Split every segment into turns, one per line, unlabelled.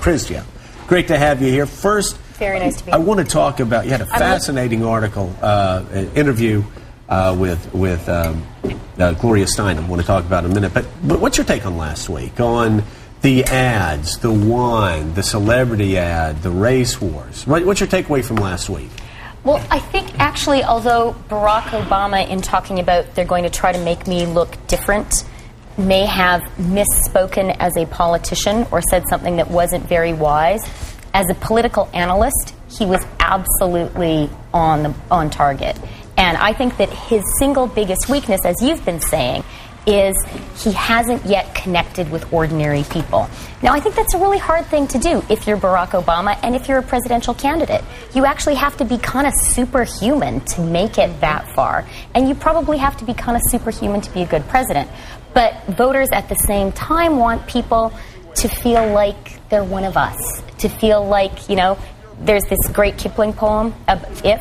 Chrystia, great to have you here. First,
very nice to be here.
I want to talk about, you had a fascinating article, interview with Gloria Steinem. I want to talk about in a minute. But what's your take on last week? On the ads, the wine, the celebrity ad, the race wars. What's your takeaway from last week?
Well, I think actually, although Barack Obama, in talking about they're going to try to make me look different, may have misspoken as a politician or said something that wasn't very wise, as a political analyst, he was absolutely on target. And I think that his single biggest weakness, as you've been saying, is he hasn't yet connected with ordinary people. Now, I think that's a really hard thing to do if you're Barack Obama and if you're a presidential candidate. You actually have to be kind of superhuman to make it that far. And you probably have to be kind of superhuman to be a good president. But voters at the same time want people to feel like they're one of us, to feel like, you know, there's this great Kipling poem, If,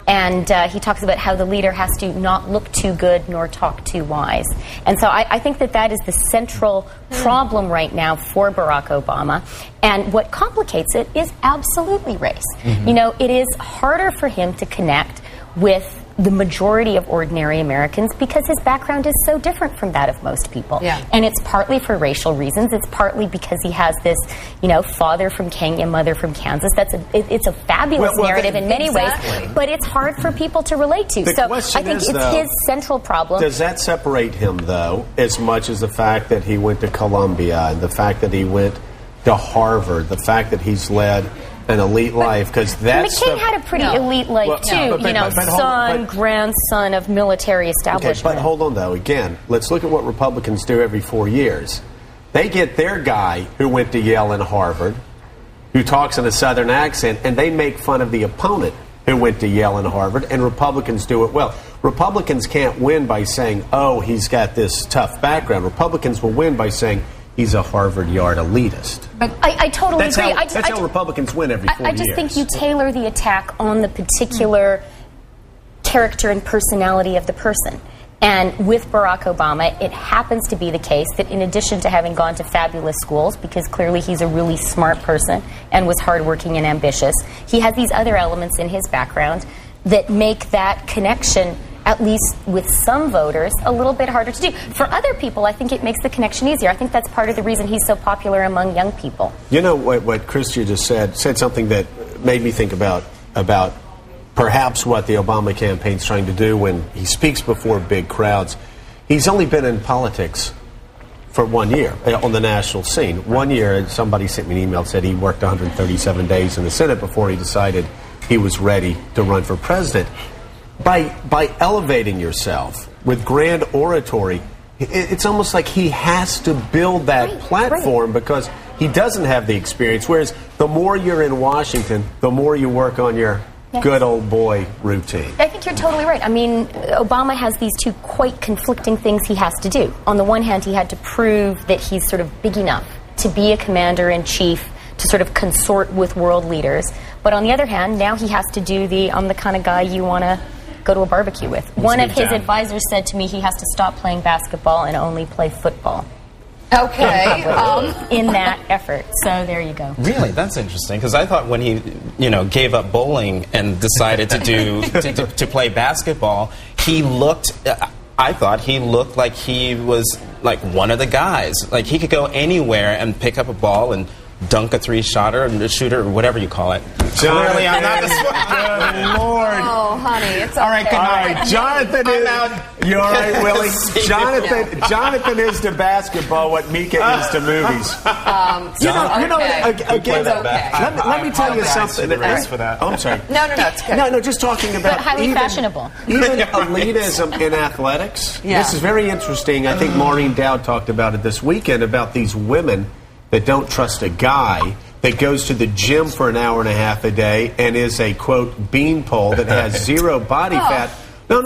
and he talks about how the leader has to not look too good nor talk too wise. And so I think that is the central problem right now for Barack Obama. And what complicates it is absolutely race. Mm-hmm. You know, it is harder for him to connect with the majority of ordinary Americans because his background is so different from that of most people. Yeah. And it's partly for racial reasons. It's partly because he has this, you know, father from Kenya, mother from Kansas. It's a fabulous narrative in many ways, but it's hard for people to relate to. So I think it's his central problem.
Does that separate him, though, as much as the fact that he went to Columbia and the fact that he went to Harvard, the fact that he's led an elite life? Because that's
McCain had a pretty elite life too. Grandson of military establishment.
Okay, but hold on though. Again, let's look at what Republicans do every 4 years. They get their guy who went to Yale and Harvard, who talks in a Southern accent, and they make fun of the opponent who went to Yale and Harvard. And Republicans do it well. Republicans can't win by saying, "Oh, he's got this tough background." Republicans will win by saying, he's a Harvard Yard elitist.
But I totally agree.
That's how Republicans win every 4 years.
I just think you tailor the attack on the particular character and personality of the person. And with Barack Obama, it happens to be the case that in addition to having gone to fabulous schools, because clearly he's a really smart person and was hardworking and ambitious, he has these other elements in his background that make that connection, at least with some voters, a little bit harder to do. For other people, I think it makes the connection easier. I think that's part of the reason he's so popular among young people.
You know what Chrystia just said something that made me think about perhaps what the Obama campaign's trying to do when he speaks before big crowds. He's only been in politics for 1 year on the national scene. 1 year, somebody sent me an email that said he worked 137 days in the Senate before he decided he was ready to run for president. By elevating yourself with grand oratory, it's almost like he has to build that platform because he doesn't have the experience. Whereas the more you're in Washington, the more you work on your good old boy routine.
I think you're totally right. I mean, Obama has these two quite conflicting things he has to do. On the one hand, he had to prove that he's sort of big enough to be a commander-in-chief, to sort of consort with world leaders. But on the other hand, now he has to do I'm the kind of guy you want to go to a barbecue with. One of his advisors said to me he has to stop playing basketball and only play football.
Okay.
In that effort. So there you go.
Really? That's interesting. Because I thought when he, gave up bowling and decided to do to play basketball, I thought he looked like he was like one of the guys. Like he could go anywhere and pick up a ball and dunk a three-shotter and a shooter or whatever you call it.
Clearly, I'm not the Good Lord.
Oh, honey, it's okay.
All right, good night. Jonathan is... You're all right, Willie? Jonathan is to basketball what Mika is to movies. Let me tell you something. I'm sorry.
No, it's good.
No, just talking about...
But highly fashionable.
Even elitism in athletics. Yeah. This is very interesting. I think Maureen Dowd talked about it this weekend, about these women that don't trust a guy that goes to the gym for an hour and a half a day and is a, quote, beanpole that has zero body fat. No.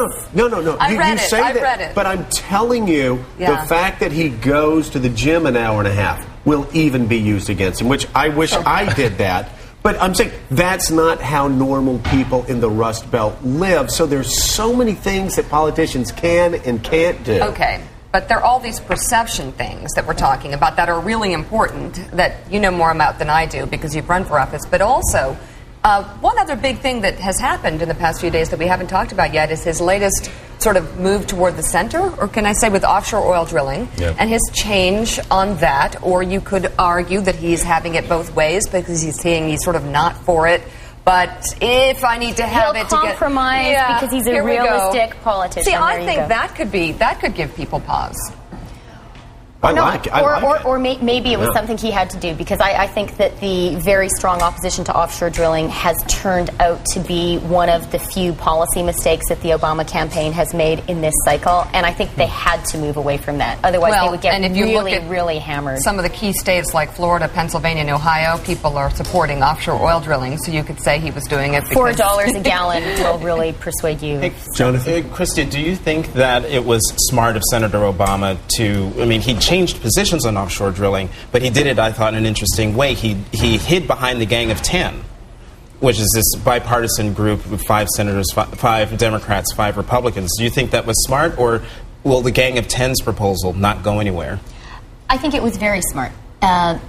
I read it.
But I'm telling you, the fact that he goes to the gym an hour and a half will even be used against him, which I wish I did that. But I'm saying that's not how normal people in the Rust Belt live. So there's so many things that politicians can and can't do.
Okay. but there are all these perception things that we're talking about that are really important that you know more about than I do because you've run for office. But also, one other big thing that has happened in the past few days that we haven't talked about yet is his latest sort of move toward the center, or can I say with offshore oil drilling, and his change on that. Or you could argue that he's having it both ways because he's saying he's sort of not for it. But if I need to have
He'll
it to get
compromise because he's a realistic politician.
See, I think that could give people pause.
Or maybe it was something he had to do, because I think that the very strong opposition to offshore drilling has turned out to be one of the few policy mistakes that the Obama campaign has made in this cycle, and I think they had to move away from that. Otherwise, they would get really hammered.
Some of the key states like Florida, Pennsylvania, and Ohio, people are supporting offshore oil drilling, so you could say he was doing it because
$4 a gallon will really persuade you.
Hey, Jonathan. Chrystia, do you think that it was smart of Senator Obama to, I mean, he changed positions on offshore drilling, but he did it, I thought, in an interesting way. He hid behind the Gang of 10, which is this bipartisan group with 5 senators, 5 Democrats, 5 Republicans. Do you think that was smart, or will the Gang of 10's proposal not go anywhere?
I think it was very smart.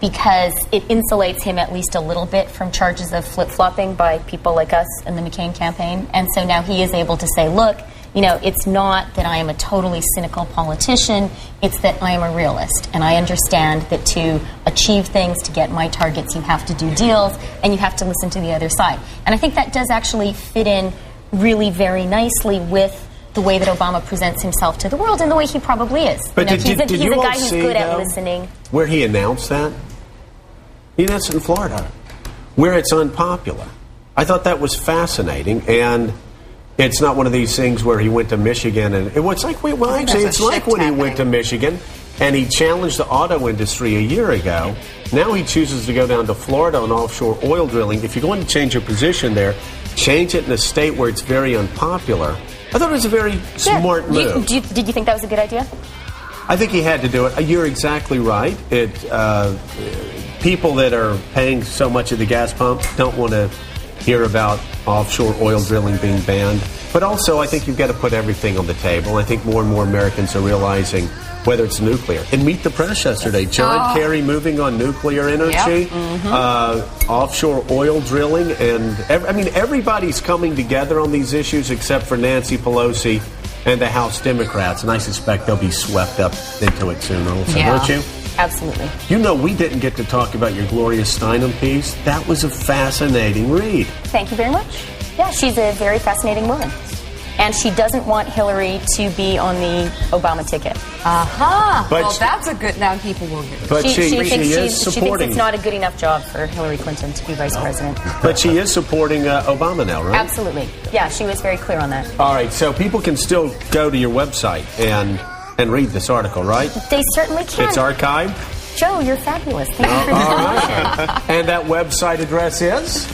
Because it insulates him at least a little bit from charges of flip-flopping by people like us in the McCain campaign. And so now he is able to say, look, you know, it's not that I am a totally cynical politician, it's that I am a realist. And I understand that to achieve things, to get my targets, you have to do deals, and you have to listen to the other side. And I think that does actually fit in really very nicely with the way that Obama presents himself to the world and the way he probably is.
But
he's a
you
guy who's good at listening.
Where he announced that? He announced it in Florida, where it's unpopular. I thought that was fascinating, and it's not one of these things where he went to Michigan and it's like when he went to Michigan and he challenged the auto industry a year ago. Now he chooses to go down to Florida on offshore oil drilling. If you're going to change your position there, change it in a state where it's very unpopular. I thought it was a very smart move.
Did you think that was a good idea?
I think he had to do it. You're exactly right. People that are paying so much at the gas pump don't want to hear about offshore oil drilling being banned. But also, I think you've got to put everything on the table. I think more and more Americans are realizing whether it's nuclear. And Meet the Press yesterday, John Kerry moving on nuclear energy, offshore oil drilling, and everybody's coming together on these issues except for Nancy Pelosi and the House Democrats, and I suspect they'll be swept up into it soon also, don't you?
Absolutely.
You know, we didn't get to talk about your Gloria Steinem piece. That was a fascinating read.
Thank you very much. Yeah, she's a very fascinating woman. And she doesn't want Hillary to be on the Obama ticket.
Well, that's a good... Now people will hear it.
But she is supporting...
She thinks it's not a good enough job for Hillary Clinton to be vice president.
But she is supporting Obama now, right?
Absolutely. Yeah, she was very clear on that.
All right, so people can still go to your website and read this article, right?
They certainly can.
It's archived?
Joe, you're fabulous. Thank you for the information.
And that website address is?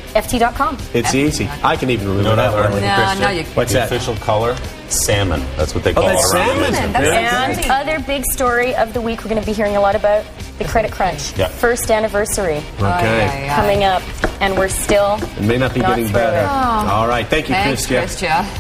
ft.com.
It's easy. I can even remember that one.
No, you can't.
What's
the
that?
official color? Salmon. That's what they call it.
Salmon.
And other big story of the week, we're going to be hearing a lot about the credit crunch.
Yeah.
First anniversary
Okay.
coming up, and we're still
It may not be getting
through
better.
it.
All right. Thank you,
Thanks,
Chrystia.
Chrystia.